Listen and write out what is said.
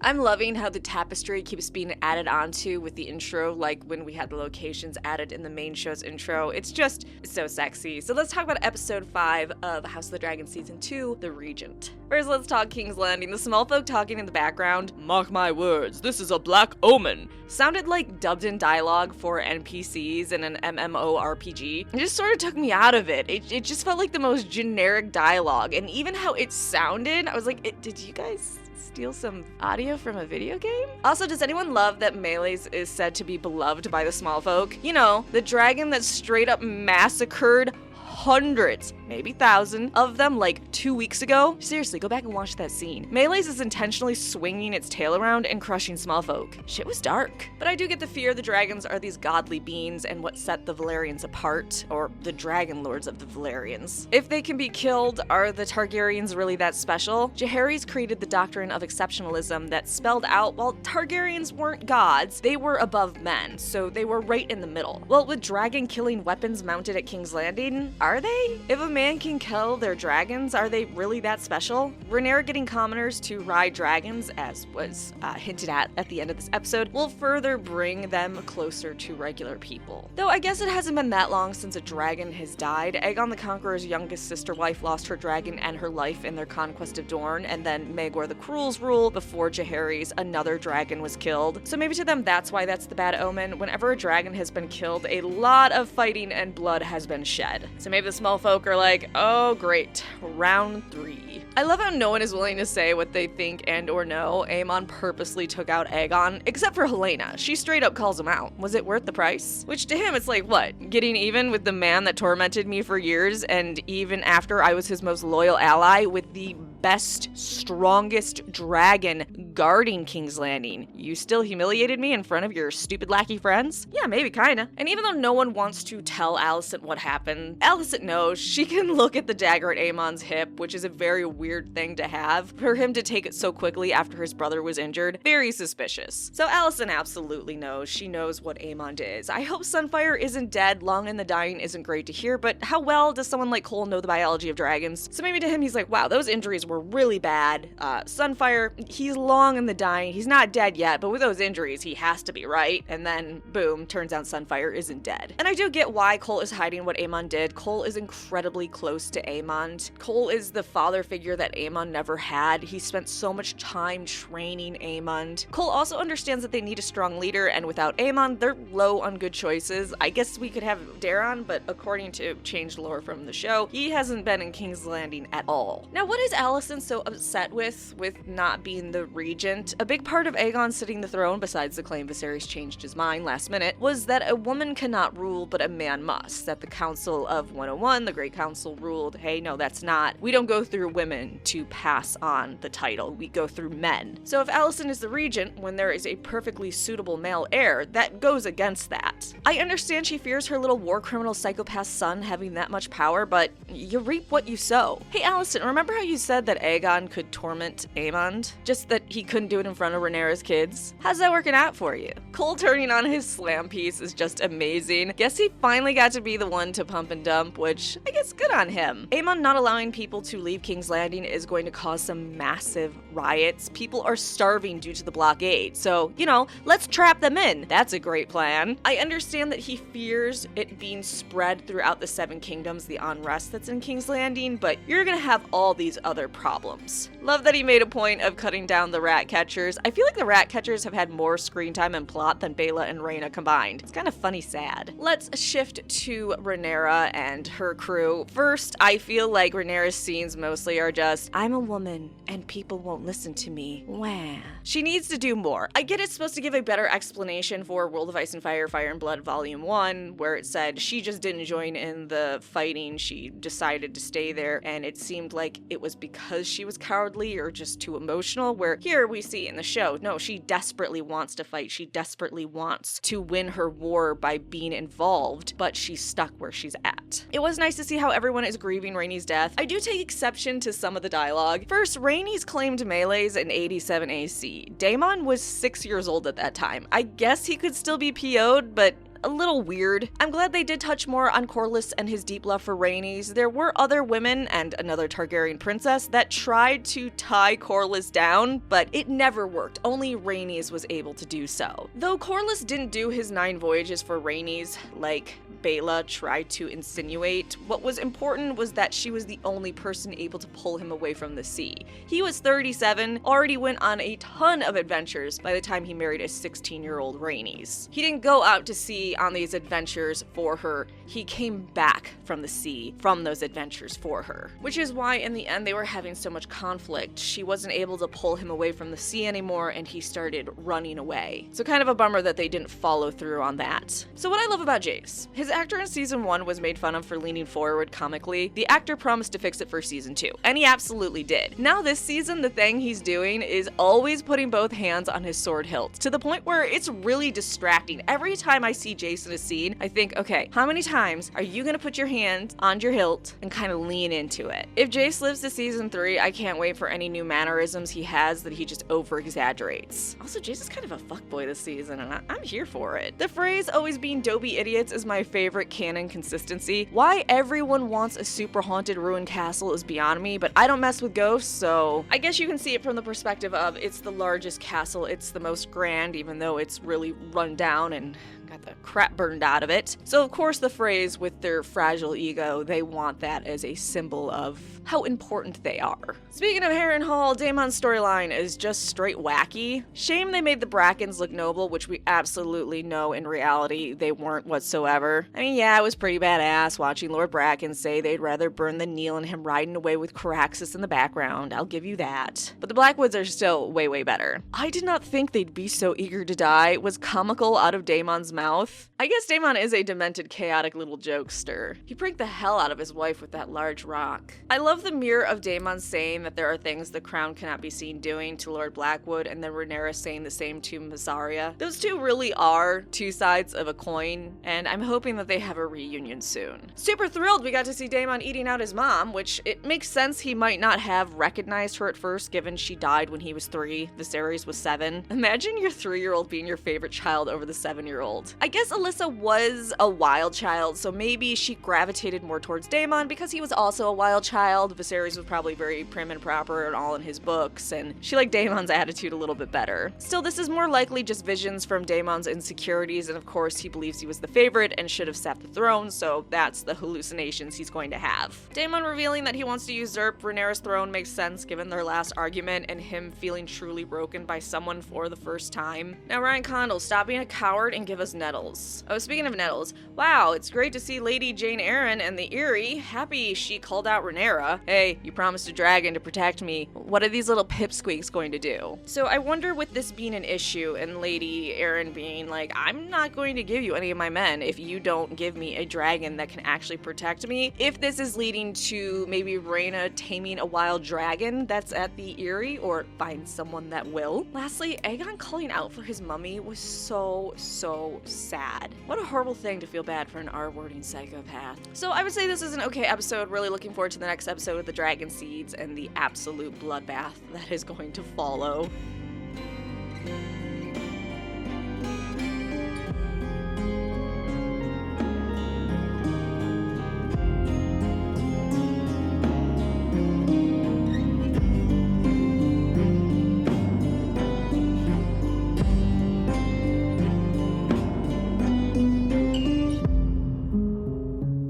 I'm loving how the tapestry keeps being added onto with the intro, like when we had the locations added in the main show's intro. It's just so sexy. So let's talk about episode 5 of House of the Dragon season 2, The Regent. First, let's talk King's Landing. The small folk talking in the background, "Mark my words, this is a black omen," sounded like dubbed in dialogue for NPCs in an MMORPG. It just sort of took me out of it. It just felt like the most generic dialogue, and even how it sounded, I was like, did you guys steal some audio from a video game? Also, does anyone love that Maylays is said to be beloved by the small folk? You know, the dragon that straight up massacred hundreds, maybe thousands of them like 2 weeks ago. Seriously, go back and watch that scene. Maylays is intentionally swinging its tail around and crushing small folk. Shit was dark. But I do get the fear the dragons are these godly beings and what set the Valyrians apart, or the dragon lords of the Valyrians. If they can be killed, are the Targaryens really that special? Jaehaerys created the doctrine of exceptionalism that spelled out while Targaryens weren't gods, they were above men, so they were right in the middle. Well, with dragon killing weapons mounted at King's Landing, are they? If a man can kill their dragons, are they really that special? Rhaenyra getting commoners to ride dragons, as was hinted at the end of this episode, will further bring them closer to regular people. Though I guess it hasn't been that long since a dragon has died. Aegon the Conqueror's youngest sister wife lost her dragon and her life in their conquest of Dorne, and then Maegor the Cruel's rule before Jaehaerys, another dragon was killed. So maybe to them that's why that's the bad omen. Whenever a dragon has been killed, a lot of fighting and blood has been shed. So maybe the small folk are like, oh great, round 3. I love how no one is willing to say what they think and or know. Aemon purposely took out Aegon, except for Helaena. She straight up calls him out. Was it worth the price? Which to him, it's like, what? Getting even with the man that tormented me for years, and even after I was his most loyal ally, with the best, strongest dragon guarding King's Landing. You still humiliated me in front of your stupid lackey friends? Yeah, maybe kinda. And even though no one wants to tell Alicent what happened, Alicent knows. She can look at the dagger at Aemon's hip, which is a very weird thing to have. For him to take it so quickly after his brother was injured, very suspicious. So Alicent absolutely knows. She knows what Aemon is. I hope Sunfire isn't dead. Long in the dying isn't great to hear, but how well does someone like Cole know the biology of dragons? So maybe to him he's like, wow, those injuries were really bad. Sunfire, he's long in the dying. He's not dead yet, but with those injuries, he has to be, right? And then, boom, turns out Sunfire isn't dead. And I do get why Cole is hiding what Aemon did. Cole is incredibly close to Aemon. Cole is the father figure that Aemon never had. He spent so much time training Aemon. Cole also understands that they need a strong leader, and without Aemon, they're low on good choices. I guess we could have Daeron, but according to changed lore from the show, he hasn't been in King's Landing at all. Now, what is Alicent so upset with not being the regent? A big part of Aegon sitting the throne, besides the claim Viserys changed his mind last minute, was that a woman cannot rule, but a man must. That the Council of 101, the Great Council, ruled, hey, no, that's not. We don't go through women to pass on the title. We go through men. So if Alicent is the regent, when there is a perfectly suitable male heir, that goes against that. I understand she fears her little war criminal psychopath son having that much power, but you reap what you sow. Hey, Alicent, remember how you said that Aegon could torment Aemon? Just that he couldn't do it in front of Rhaenyra's kids? How's that working out for you? Cole turning on his slam piece is just amazing. Guess he finally got to be the one to pump and dump, which I guess good on him. Aemon not allowing people to leave King's Landing is going to cause some massive riots. People are starving due to the blockade, so, you know, let's trap them in. That's a great plan. I understand that he fears it being spread throughout the Seven Kingdoms, the unrest that's in King's Landing, but you're gonna have all these other problems. Love that he made a point of cutting down the rat catchers. I feel like the rat catchers have had more screen time and plot than Baela and Rhaena combined. It's kind of funny sad. Let's shift to Rhaenyra and her crew. First, I feel like Rhaenyra's scenes mostly are just, I'm a woman and people won't listen to me. Wah. She needs to do more. I get it's supposed to give a better explanation for World of Ice and Fire, Fire and Blood Volume 1, where it said she just didn't join in the fighting. She decided to stay there, and it seemed like it was because she was cowardly or just too emotional, where here we see in the show, no, she desperately wants to fight. She desperately wants to win her war by being involved, but she's stuck where she's at. It was nice to see how everyone is grieving Rhaenys death. I do take exception to some of the dialogue. First, Rhaenys claimed melees in 87 AC. Daemon was 6 years old at that time. I guess he could still be PO'd, but a little weird. I'm glad they did touch more on Corlys and his deep love for Rhaenys. There were other women and another Targaryen princess that tried to tie Corlys down, but it never worked. Only Rhaenys was able to do so. Though Corlys didn't do his 9 voyages for Rhaenys like Baela tried to insinuate, what was important was that she was the only person able to pull him away from the sea. He was 37, already went on a ton of adventures by the time he married a 16-year-old Rhaenys. He didn't go out to sea on these adventures for her, he came back from the sea from those adventures for her. Which is why in the end they were having so much conflict. She wasn't able to pull him away from the sea anymore and he started running away. So kind of a bummer that they didn't follow through on that. So what I love about Jace, his actor in season 1 was made fun of for leaning forward comically. The actor promised to fix it for season 2, and he absolutely did. Now this season, the thing he's doing is always putting both hands on his sword hilt, to the point where it's really distracting. Every time I see Jace in a scene, I think, okay, how many times are you gonna put your hand on your hilt and kind of lean into it? If Jace lives to season 3, I can't wait for any new mannerisms he has that he just over-exaggerates. Also, Jace is kind of a fuckboy this season, and I'm here for it. The phrase always being dopey idiots is my favorite canon consistency. Why everyone wants a super haunted ruined castle is beyond me, but I don't mess with ghosts, so I guess you can see it from the perspective of it's the largest castle, it's the most grand, even though it's really run down and got the crap burned out of it. So of course the phrase with their fragile ego, they want that as a symbol of how important they are. Speaking of Harrenhal, Daemon's storyline is just straight wacky. Shame they made the Brackens look noble, which we absolutely know in reality they weren't whatsoever. I mean, yeah, it was pretty badass watching Lord Bracken say they'd rather burn than kneel and him riding away with Caraxes in the background, I'll give you that. But the Blackwoods are still way, way better. I did not think they'd be so eager to die was comical out of Daemon's mouth. I guess Daemon is a demented, chaotic little jokester. He pranked the hell out of his wife with that large rock. I love the mirror of Daemon saying that there are things the crown cannot be seen doing to Lord Blackwood, and then Rhaenyra saying the same to Mysaria. Those two really are two sides of a coin, and I'm hoping that they have a reunion soon. Super thrilled we got to see Daemon eating out his mom, which it makes sense he might not have recognized her at first given she died when he was 3, Viserys was 7. Imagine your 3-year-old being your favorite child over the 7-year-old. I guess Alyssa was a wild child, so maybe she gravitated more towards Daemon because he was also a wild child. Viserys was probably very prim and proper and all in his books, and she liked Daemon's attitude a little bit better. Still, this is more likely just visions from Daemon's insecurities, and of course he believes he was the favorite and should have sat the throne, so that's the hallucinations he's going to have. Daemon revealing that he wants to usurp Rhaenyra's throne makes sense given their last argument and him feeling truly broken by someone for the first time. Now Ryan Condal, stop being a coward and give us Nettles. Oh, speaking of Nettles, wow, it's great to see Lady Jane Eyre and the Eyrie. Happy she called out Rhaenyra. Hey, you promised a dragon to protect me. What are these little pipsqueaks going to do? So I wonder with this being an issue and Lady Eyre being like, I'm not going to give you any of my men if you don't give me a dragon that can actually protect me. If this is leading to maybe Rhaena taming a wild dragon that's at the Eyrie or find someone that will. Lastly, Aegon calling out for his mummy was so sad. What a horrible thing to feel bad for an R-wording psychopath. So I would say this is an okay episode. Really looking forward to the next episode with the dragon seeds and the absolute bloodbath that is going to follow.